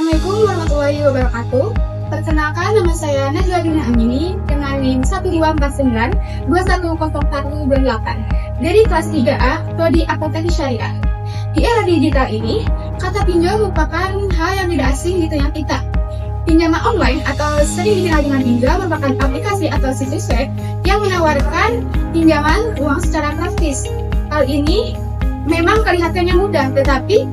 Assalamualaikum warahmatullahi wabarakatuh. Perkenalkan, nama saya Najwa Dina Amini dengan NIM 1249-210128 dari kelas 3A Prodi Akuntansi Syariah. Di era digital ini, kata pinjol merupakan hal yang tidak asing di tengah kita. Pinjaman online atau sering dikenal dengan pinjol merupakan aplikasi atau situs web yang menawarkan pinjaman uang secara praktis. Hal ini memang kelihatannya mudah, tetapi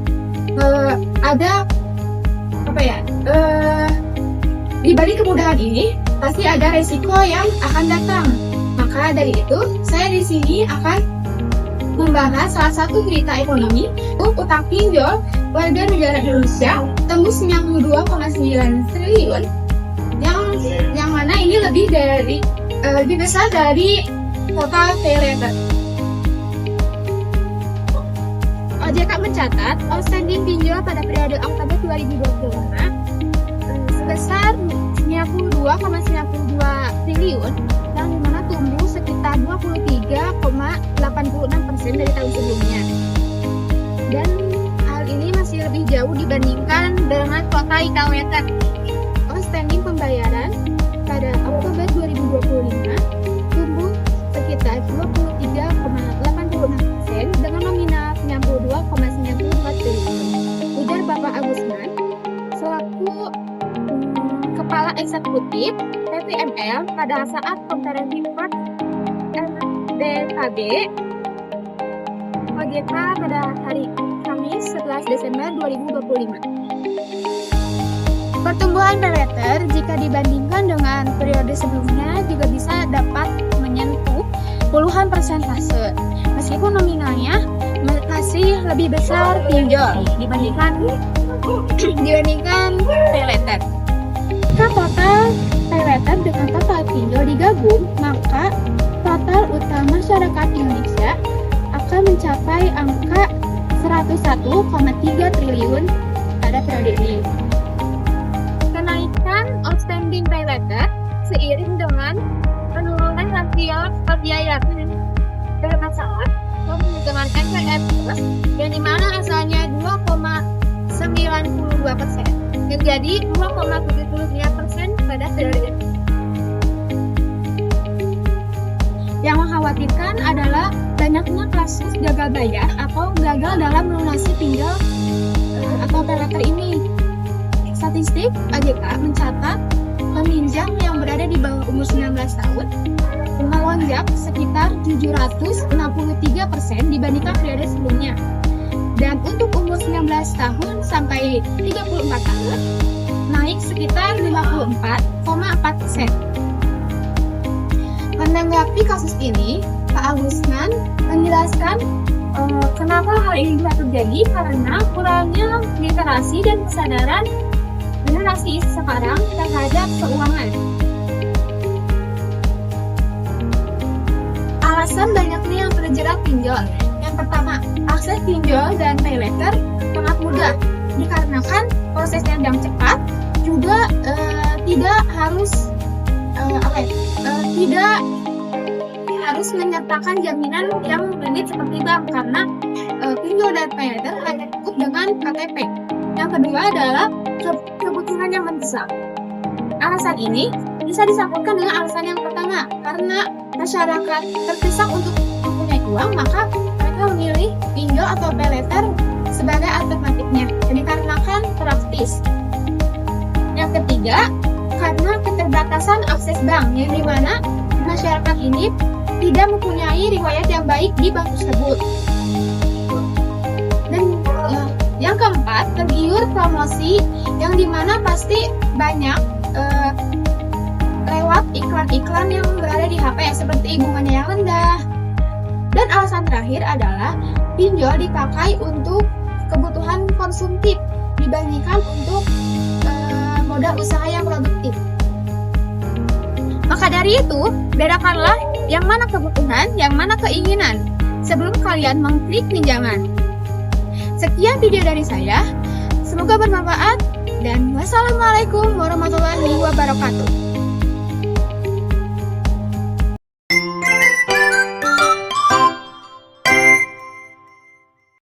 di balik kemudahan ini pasti ada resiko yang akan datang. Maka dari itu, saya di sini akan membahas salah satu berita ekonomi utang pinjol warga negara Indonesia tembus 92,9 triliun, yang mana ini lebih besar dari total pay letter. OJK mencatat outstanding pinjol pada periode Oktober 2025 sebesar 92,92 triliun, yang dimana tumbuh sekitar 23,86% dari tahun sebelumnya. Dan hal ini masih lebih jauh dibandingkan dengan total letter outstanding pembayaran pada Oktober 2025 tumbuh sekitar 23,86% dengan nominal 92,92 triliun. Ujar Bapak Agusman selaku Kepala Eksekutif PPML pada saat konferensi pers LDKB OJK pada hari Kamis 11 Desember 2025. Pertumbuhan pay letter jika dibandingkan dengan periode sebelumnya juga bisa dapat menyentuh puluhan persentase, meskipun nominalnya masih lebih besar pinjol dibandingkan pay letter. Jika total pay letter dengan total pinjol digabung, maka total utang masyarakat Indonesia akan mencapai angka 101,3 triliun pada periode ini. Kenaikan outstanding pay letter seiring dengan penurunan rasio pembiayaan bermasalah dengan NPL plus yang dimana asalnya 2,92% menjadi 2,73% pada periode ini. Yang mengkhawatirkan adalah banyaknya kasus gagal bayar atau gagal dalam melunasi pinjol atau pay letter ini. Statistik OJK mencatat peminjam yang berada di bawah umur 19 tahun melonjak sekitar 763% dibandingkan periode sebelumnya. Dan untuk umur 19 tahun sampai 34 tahun naik sekitar 54,4%. Menanggapi kasus ini, Pak Agusman menjelaskan kenapa hal ini bisa terjadi karena kurangnya literasi dan kesadaran generasi sekarang terhadap keuangan. Alasan banyaknya yang terjerat pinjol. Yang pertama, akses pinjol dan pay letter sangat mudah dikarenakan prosesnya yang cepat, juga tidak harus menyertakan jaminan yang rumit seperti bank, karena pinjol dan pay letter hanya cukup dengan KTP. Yang kedua adalah kebutuhan yang mendesak. Alasan ini bisa disambungkan dengan alasan yang pertama, karena masyarakat terdesak untuk mempunyai uang, maka mereka memilih pinjol atau pay letter sebagai alternatifnya, dikarenakan praktis. Yang ketiga, karena keterbatasan akses bank, yang dimana masyarakat ini tidak mempunyai riwayat yang baik di bank tersebut. Dan yang keempat, tergiur promosi, yang dimana pasti banyak lewat iklan-iklan yang berada di HP seperti bunganya yang rendah. Dan alasan terakhir adalah pinjol dipakai untuk kebutuhan konsumtif dibandingkan untuk modal usaha yang produktif. Maka dari itu, bedakanlah yang mana kebutuhan, yang mana keinginan sebelum kalian mengklik pinjaman. Sekian video dari saya, semoga bermanfaat dan wassalamualaikum warahmatullahi wabarakatuh.